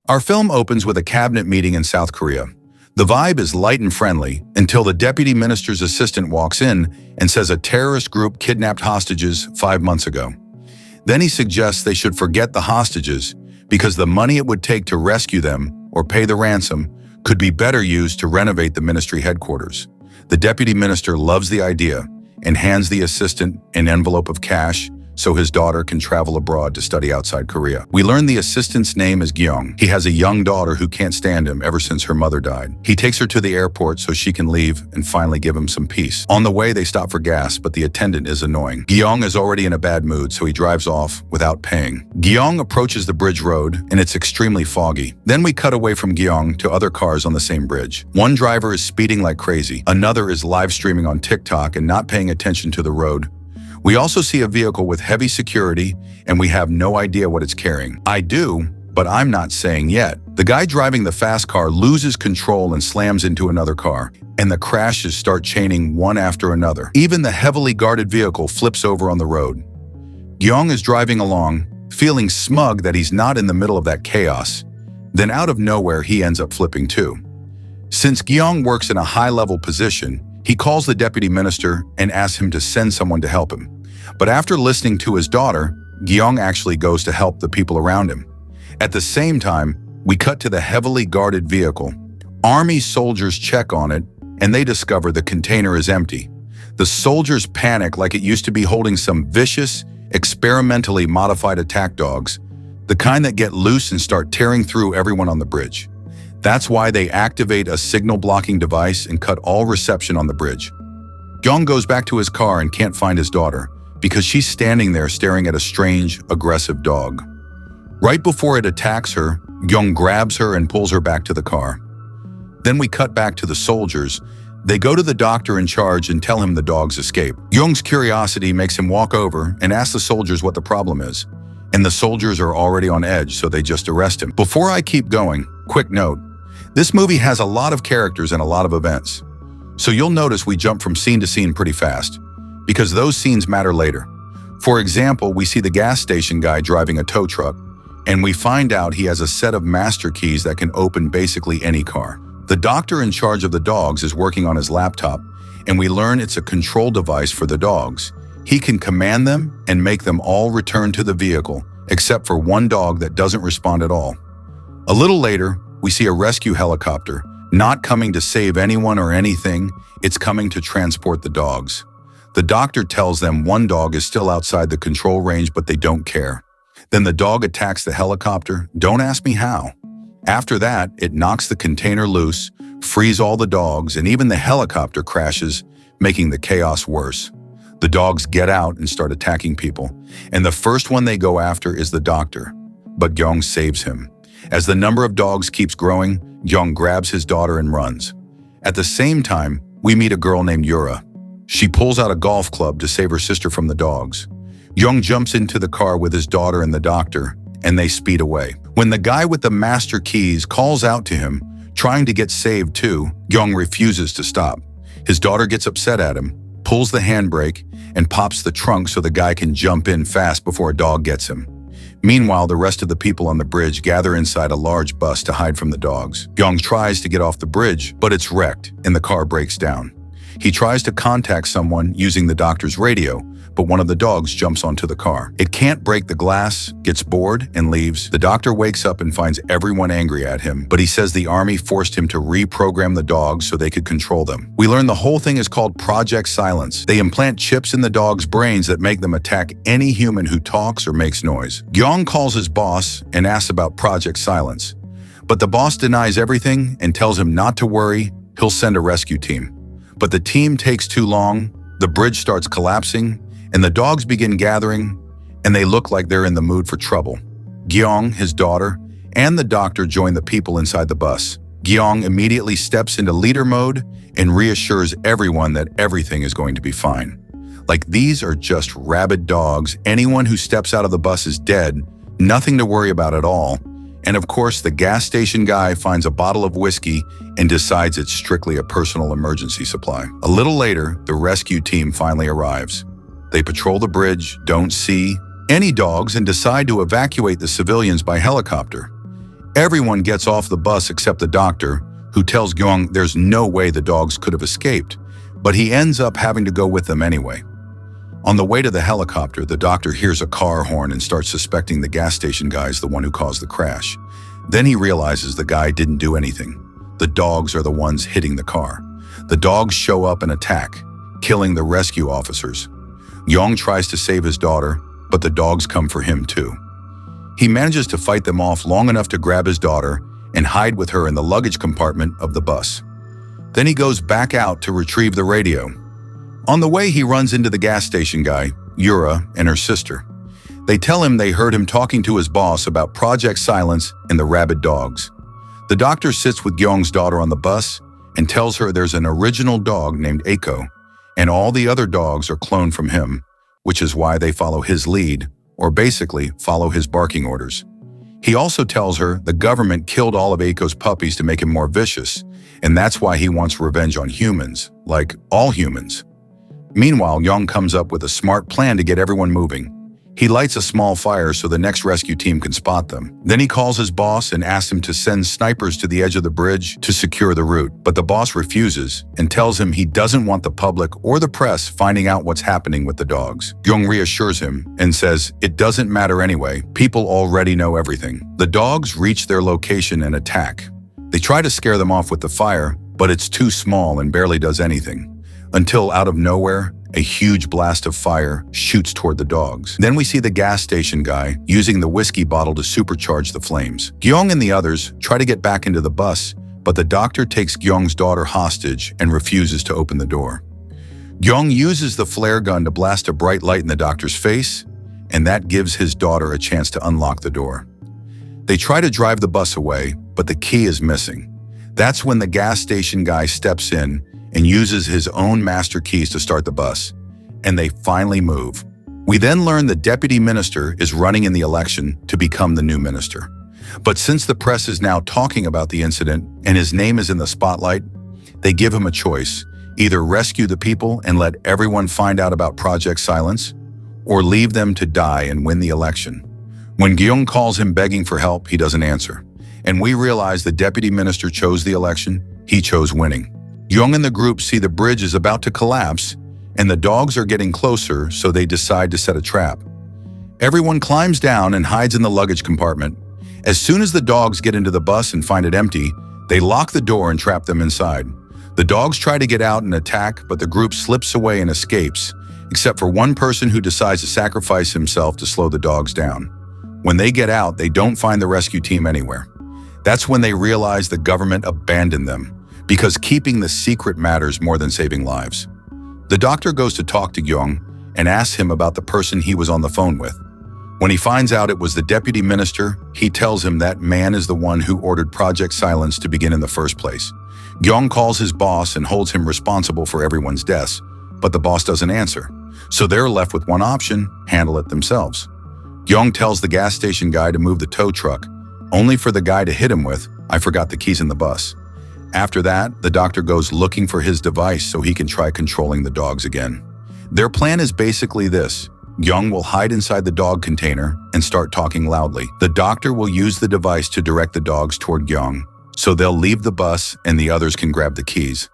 Our film opens with a cabinet meeting in South Korea. The vibe is light and friendly until the deputy minister's assistant walks in and says a terrorist group kidnapped hostages 5 months ago. Then he suggests they should forget the hostages because the money it would take to rescue them or pay the ransom could be better used to renovate the ministry headquarters. The deputy minister loves the idea and hands the assistant an envelope of cash so his daughter can travel abroad to study outside Korea. We learn the assistant's name is Gyeong. He has a young daughter who can't stand him ever since her mother died. He takes her to the airport so she can leave and finally give him some peace. On the way, they stop for gas, but the attendant is annoying. Gyeong is already in a bad mood, so he drives off without paying. Gyeong approaches the bridge road, and it's extremely foggy. Then we cut away from Gyeong to other cars on the same bridge. One driver is speeding like crazy. Another is live streaming on TikTok and not paying attention to the road. We also see a vehicle with heavy security, and we have no idea what it's carrying. I do, but I'm not saying yet. The guy driving the fast car loses control and slams into another car, and the crashes start chaining one after another. Even the heavily guarded vehicle flips over on the road. Gyeong is driving along, feeling smug that he's not in the middle of that chaos. Then out of nowhere, he ends up flipping too. Since Gyeong works in a high-level position, he calls the deputy minister and asks him to send someone to help him. But after listening to his daughter, Gyeong actually goes to help the people around him. At the same time, we cut to the heavily guarded vehicle. Army soldiers check on it, and they discover the container is empty. The soldiers panic like it used to be holding some vicious, experimentally modified attack dogs, the kind that get loose and start tearing through everyone on the bridge. That's why they activate a signal-blocking device and cut all reception on the bridge. Gyeong goes back to his car and can't find his daughter, because she's standing there staring at a strange, aggressive dog. Right before it attacks her, Gyeong grabs her and pulls her back to the car. Then we cut back to the soldiers. They go to the doctor in charge and tell him the dog's escaped. Gyeong's curiosity makes him walk over and ask the soldiers what the problem is. And the soldiers are already on edge, so they just arrest him. Before I keep going, quick note. This movie has a lot of characters and a lot of events. So you'll notice we jump from scene to scene pretty fast, because those scenes matter later. For example, we see the gas station guy driving a tow truck, and we find out he has a set of master keys that can open basically any car. The doctor in charge of the dogs is working on his laptop, and we learn it's a control device for the dogs. He can command them and make them all return to the vehicle, except for one dog that doesn't respond at all. A little later, we see a rescue helicopter, not coming to save anyone or anything, it's coming to transport the dogs. The doctor tells them one dog is still outside the control range, but they don't care. Then the dog attacks the helicopter, don't ask me how. After that, it knocks the container loose, frees all the dogs, and even the helicopter crashes, making the chaos worse. The dogs get out and start attacking people, and the first one they go after is the doctor, but Gyeong saves him. As the number of dogs keeps growing, Gyeong grabs his daughter and runs. At the same time, we meet a girl named Yura. She pulls out a golf club to save her sister from the dogs. Gyeong jumps into the car with his daughter and the doctor, and they speed away. When the guy with the master keys calls out to him, trying to get saved too, Gyeong refuses to stop. His daughter gets upset at him, pulls the handbrake, and pops the trunk so the guy can jump in fast before a dog gets him. Meanwhile, the rest of the people on the bridge gather inside a large bus to hide from the dogs. Gyeong tries to get off the bridge, but it's wrecked, and the car breaks down. He tries to contact someone using the doctor's radio, but one of the dogs jumps onto the car. It can't break the glass, gets bored, and leaves. The doctor wakes up and finds everyone angry at him, but he says the army forced him to reprogram the dogs so they could control them. We learn the whole thing is called projectsilence. They implant chips in the dogs' brains that make them attack any human who talks or makes noise. Gyeong calls his boss and asks about projectsilence, but the boss denies everything and tells him not to worry, he'll send a rescue team. But the team takes too long, the bridge starts collapsing, and the dogs begin gathering, and they look like they're in the mood for trouble. Gyeong, his daughter, and the doctor join the people inside the bus. Gyeong immediately steps into leader mode and reassures everyone that everything is going to be fine. Like these are just rabid dogs, anyone who steps out of the bus is dead, nothing to worry about at all. And of course, the gas station guy finds a bottle of whiskey and decides it's strictly a personal emergency supply. A little later, the rescue team finally arrives. They patrol the bridge, don't see any dogs, and decide to evacuate the civilians by helicopter. Everyone gets off the bus except the doctor, who tells Gyong there's no way the dogs could have escaped, but he ends up having to go with them anyway. On the way to the helicopter, the doctor hears a car horn and starts suspecting the gas station guy is the one who caused the crash. Then he realizes the guy didn't do anything. The dogs are the ones hitting the car. The dogs show up and attack, killing the rescue officers. Gyong tries to save his daughter, but the dogs come for him too. He manages to fight them off long enough to grab his daughter and hide with her in the luggage compartment of the bus. Then he goes back out to retrieve the radio. On the way, he runs into the gas station guy, Yura, and her sister. They tell him they heard him talking to his boss about projectsilence and the rabid dogs. The doctor sits with Gyong's daughter on the bus and tells her there's an original dog named Eiko, and all the other dogs are cloned from him, which is why they follow his lead, or basically follow his barking orders. He also tells her the government killed all of Eiko's puppies to make him more vicious, and that's why he wants revenge on humans, like all humans. Meanwhile, Gyong comes up with a smart plan to get everyone moving. He lights a small fire so the next rescue team can spot them. Then he calls his boss and asks him to send snipers to the edge of the bridge to secure the route. But the boss refuses and tells him he doesn't want the public or the press finding out what's happening with the dogs. Gyong reassures him and says it doesn't matter anyway, people already know everything. The dogs reach their location and attack. They try to scare them off with the fire, but it's too small and barely does anything. Until out of nowhere, a huge blast of fire shoots toward the dogs. Then we see the gas station guy using the whiskey bottle to supercharge the flames. Gyong and the others try to get back into the bus, but the doctor takes Gyong's daughter hostage and refuses to open the door. Gyong uses the flare gun to blast a bright light in the doctor's face, and that gives his daughter a chance to unlock the door. They try to drive the bus away, but the key is missing. That's when the gas station guy steps in and uses his own master keys to start the bus, and they finally move. We then learn the deputy minister is running in the election to become the new minister. But since the press is now talking about the incident and his name is in the spotlight, they give him a choice: either rescue the people and let everyone find out about projectsilence, or leave them to die and win the election. When Gyong calls him begging for help, he doesn't answer. And we realize the deputy minister chose the election, he chose winning. Gyong and the group see the bridge is about to collapse, and the dogs are getting closer, so they decide to set a trap. Everyone climbs down and hides in the luggage compartment. As soon as the dogs get into the bus and find it empty, they lock the door and trap them inside. The dogs try to get out and attack, but the group slips away and escapes, except for one person who decides to sacrifice himself to slow the dogs down. When they get out, they don't find the rescue team anywhere. That's when they realize the government abandoned them, because keeping the secret matters more than saving lives. The doctor goes to talk to Gyong and asks him about the person he was on the phone with. When he finds out it was the deputy minister, he tells him that man is the one who ordered projectsilence to begin in the first place. Gyong calls his boss and holds him responsible for everyone's deaths, but the boss doesn't answer. So they're left with one option: handle it themselves. Gyong tells the gas station guy to move the tow truck, only for the guy to hit him with, "I forgot the keys in the bus." After that, the doctor goes looking for his device so he can try controlling the dogs again. Their plan is basically this: Gyong will hide inside the dog container and start talking loudly. The doctor will use the device to direct the dogs toward Gyong, so they'll leave the bus and the others can grab the keys.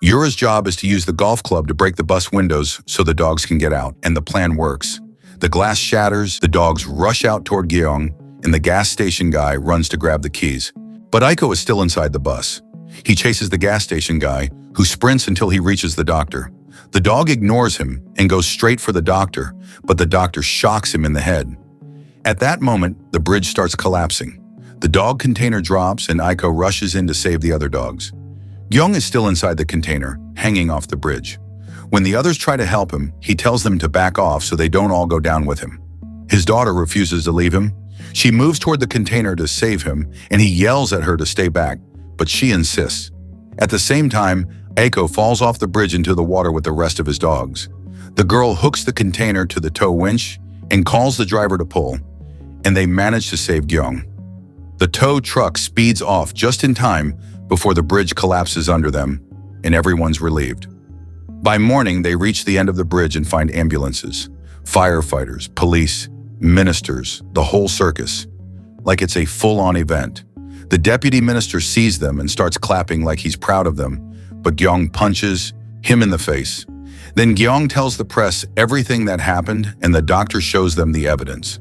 Yura's job is to use the golf club to break the bus windows so the dogs can get out, and the plan works. The glass shatters, the dogs rush out toward Gyong, and the gas station guy runs to grab the keys. But Eiko is still inside the bus. He chases the gas station guy, who sprints until he reaches the doctor. The dog ignores him and goes straight for the doctor, but the doctor shocks him in the head. At that moment, the bridge starts collapsing. The dog container drops and Eiko rushes in to save the other dogs. Gyong is still inside the container, hanging off the bridge. When the others try to help him, he tells them to back off so they don't all go down with him. His daughter refuses to leave him. She moves toward the container to save him, and he yells at her to stay back, but she insists. At the same time, Eiko falls off the bridge into the water with the rest of his dogs. The girl hooks the container to the tow winch and calls the driver to pull, and they manage to save Gyong. The tow truck speeds off just in time before the bridge collapses under them, and everyone's relieved. By morning, they reach the end of the bridge and find ambulances, firefighters, police, ministers, the whole circus, like it's a full-on event. The deputy minister sees them and starts clapping like he's proud of them, but Gyeong punches him in the face. Then Gyeong tells the press everything that happened and the doctor shows them the evidence.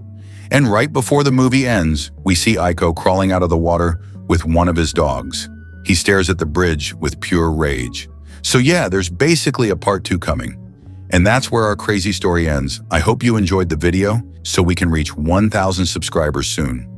And right before the movie ends, we see Aiko crawling out of the water with one of his dogs. He stares at the bridge with pure rage. So yeah, there's basically a part 2 coming. And that's where our crazy story ends. I hope you enjoyed the video so we can reach 1,000 subscribers soon.